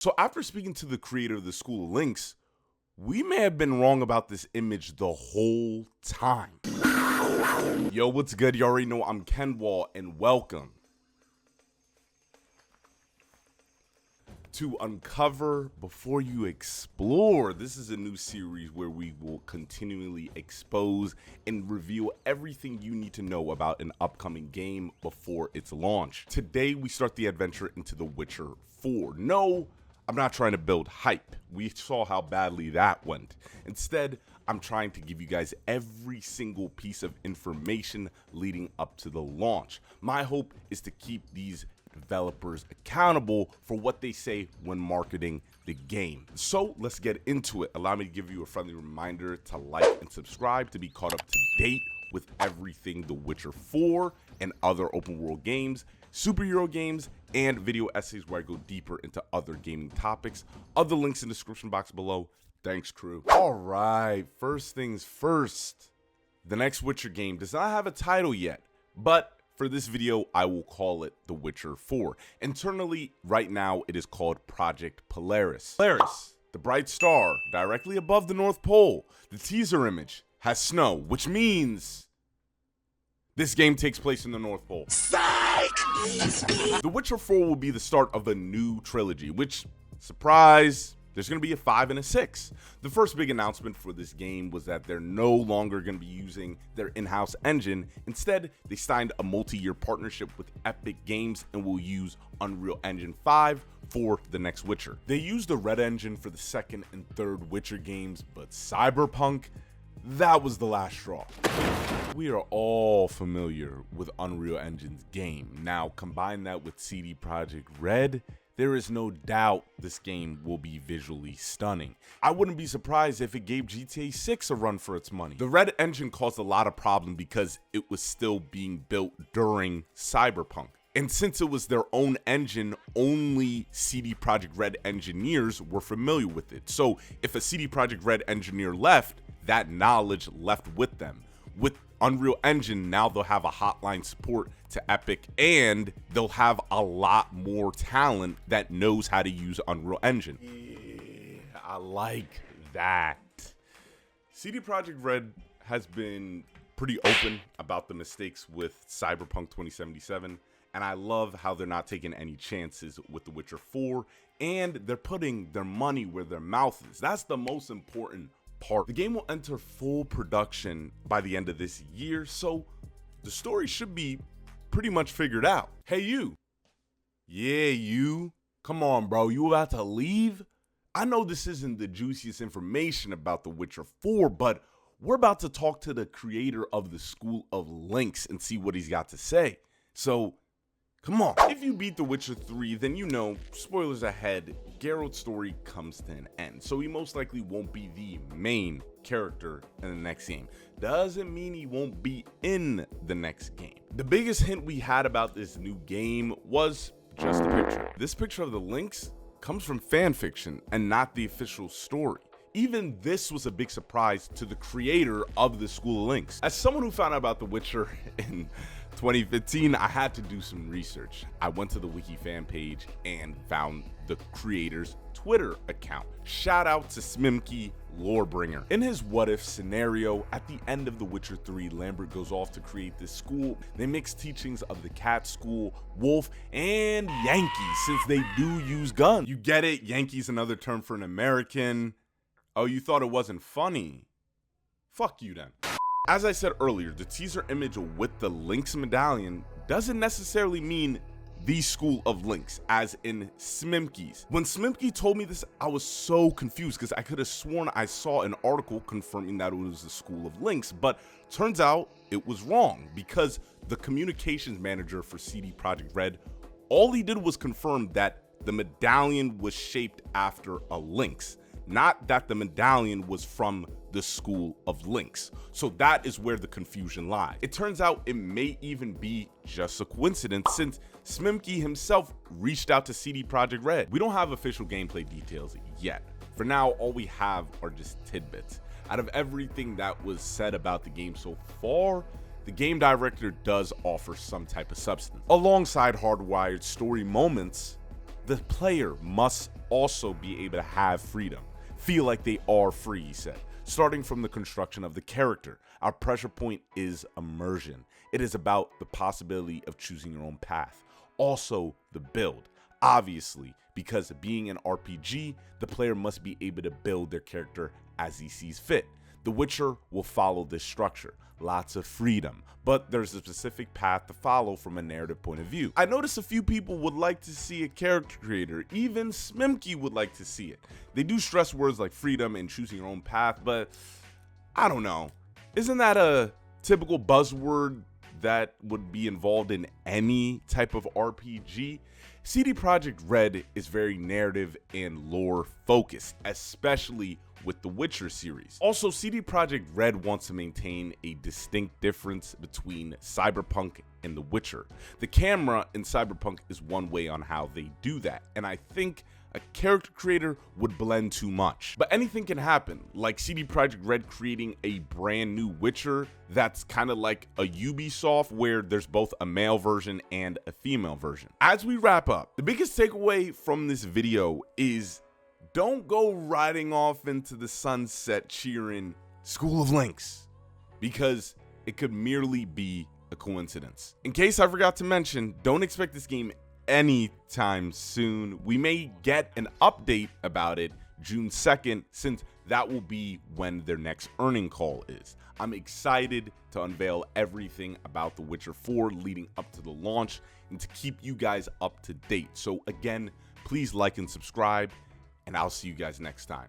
So after speaking to the creator of the School of Links, we may have been wrong about this image the whole time. Yo, what's good? You already know I'm Ken Wall, and welcome to Uncover Before You Explore. This is a new series where we will continually expose and reveal everything you need to know about an upcoming game before its launch. Today, we start the adventure into The Witcher 4. No, I'm not trying to build hype. We saw how badly that went. Instead, I'm trying to give you guys every single piece of information leading up to the launch. My hope is to keep these developers accountable for what they say when marketing the game. So let's get into it. Allow me to give you a friendly reminder to like and subscribe to be caught up to date with everything The Witcher 4 and other open world games, superhero games, and video essays where I go deeper into other gaming topics. Other links in the description box below. Thanks, crew. All right, first things first. The next Witcher game does not have a title yet, but for this video, I will call it The Witcher 4. Internally, right now, it is called Project Polaris. Polaris, the bright star directly above the North Pole. The teaser image has snow, which means this game takes place in the North Pole. Psych! The Witcher 4 will be the start of a new trilogy, which, surprise, there's going to be a 5 and a 6. The first big announcement for this game was that they're no longer going to be using their in-house engine. Instead, they signed a multi-year partnership with Epic Games and will use Unreal Engine 5 for the next Witcher. They used the Red Engine for the second and third Witcher games, but Cyberpunk, that was the last straw. We are all familiar with Unreal Engine's game. Now, combine that with CD Projekt Red, there is no doubt this game will be visually stunning. I wouldn't be surprised if it gave GTA 6 a run for its money. The Red Engine caused a lot of problems because it was still being built during Cyberpunk. And since it was their own engine, only CD Projekt Red engineers were familiar with it. So if a CD Projekt Red engineer left, that knowledge left with them. With Unreal Engine, now they'll have a hotline support to Epic, and they'll have a lot more talent that knows how to use Unreal Engine. Yeah, I like that. CD Projekt Red has been pretty open about the mistakes with Cyberpunk 2077, and I love how they're not taking any chances with The Witcher 4, and they're putting their money where their mouth is. That's the most important part. The game will enter full production by the end of this year, so the story should be pretty much figured out. Hey, you. Yeah, you. Come on, bro. You about to leave? I know this isn't the juiciest information about The Witcher 4, but we're about to talk to the creator of the School of Links and see what he's got to say. So, come on. If you beat The Witcher 3, then you know, spoilers ahead, Geralt's story comes to an end. So he most likely won't be the main character in the next game. Doesn't mean he won't be in the next game. The biggest hint we had about this new game was just a picture. This picture of the Lynx comes from fan fiction and not the official story. Even this was a big surprise to the creator of the School of Links. As someone who found out about The Witcher in 2015, I had to do some research. I went to the wiki fan page and found the creator's Twitter account. Shout out to Smimky Lorebringer. In his what if scenario, at the end of The Witcher 3, Lambert goes off to create this school. They mix teachings of the cat school, wolf, and Yankee, since they do use guns. You get it? Yankee's another term for an American. Oh, you thought it wasn't funny? Fuck you then. As I said earlier, the teaser image with the Lynx medallion doesn't necessarily mean the School of Links, as in Smimky's. When Smimky told me this, I was so confused because I could have sworn I saw an article confirming that it was the School of Links, but turns out it was wrong because the communications manager for CD Projekt Red, all he did was confirm that the medallion was shaped after a lynx, not that the medallion was from the School of Links. So that is where the confusion lies. It turns out it may even be just a coincidence since Smimky himself reached out to CD Projekt Red. We don't have official gameplay details yet. For now, all we have are just tidbits. Out of everything that was said about the game so far, the game director does offer some type of substance. Alongside hardwired story moments, The player must also be able to have freedom, feel like they are free, he said. Starting from the construction of the character, our pressure point is immersion. It is about the possibility of choosing your own path. Also, the build. Obviously, because being an RPG, the player must be able to build their character as he sees fit. The Witcher will follow this structure. Lots of freedom, but there's a specific path to follow from a narrative point of view. I noticed a few people would like to see a character creator, even Smimky would like to see it. They do stress words like freedom and choosing your own path, but I don't know. Isn't that a typical buzzword that would be involved in any type of RPG? CD Projekt Red is very narrative and lore focused, especially with the Witcher series. Also, CD Projekt Red wants to maintain a distinct difference between Cyberpunk and The Witcher. The camera in Cyberpunk is one way on how they do that, and I think a character creator would blend too much. But anything can happen, like CD Projekt Red creating a brand new Witcher that's kind of like a Ubisoft where there's both a male version and a female version. As we wrap up, the biggest takeaway from this video is don't go riding off into the sunset cheering School of Links, because it could merely be a coincidence. In case I forgot to mention, don't expect this game anytime soon. We may get an update about it June 2nd, since that will be when their next earning call is. I'm excited to unveil everything about The Witcher 4 leading up to the launch and to keep you guys up to date. So again, please like and subscribe, and I'll see you guys next time.